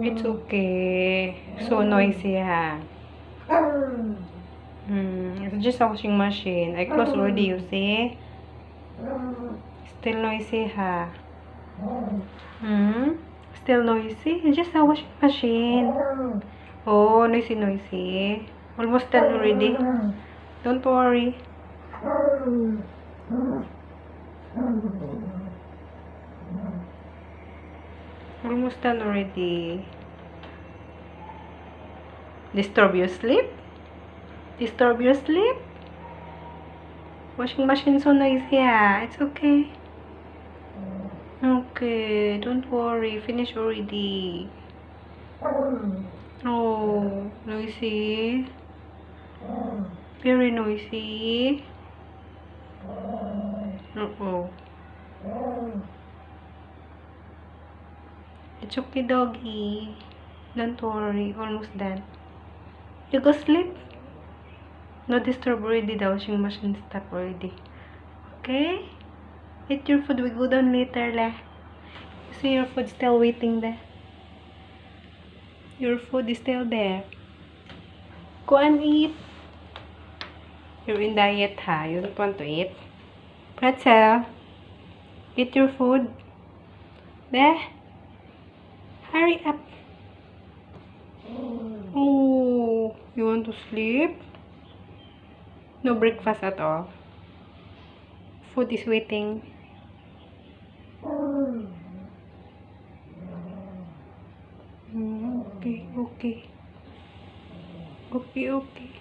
It's okay. So noisy, ha? It's just a washing machine. I close already, you see? Still noisy, ha? Still noisy? It's just a washing machine. Oh, noisy, noisy. Almost done already. Don't worry. Almost done already. Disturb your sleep? Disturb your sleep? Washing machine so noisy, ah. It's okay. Okay, don't worry. Finish already. Oh, noisy. Very noisy. Uh-oh. It's okay, doggy. Don't worry. Almost done. You go sleep. No disturb already. The washing machine stop already. Okay? Eat your food. We go down later, lah. You see your food still waiting there. Your food is still there. Go and eat. You're in diet, ha? You don't want to eat? Pretzel. Eat your food. There. Hurry up. Oh, you want to sleep? No breakfast at all. Food is waiting. Okay, okay. Okay, okay.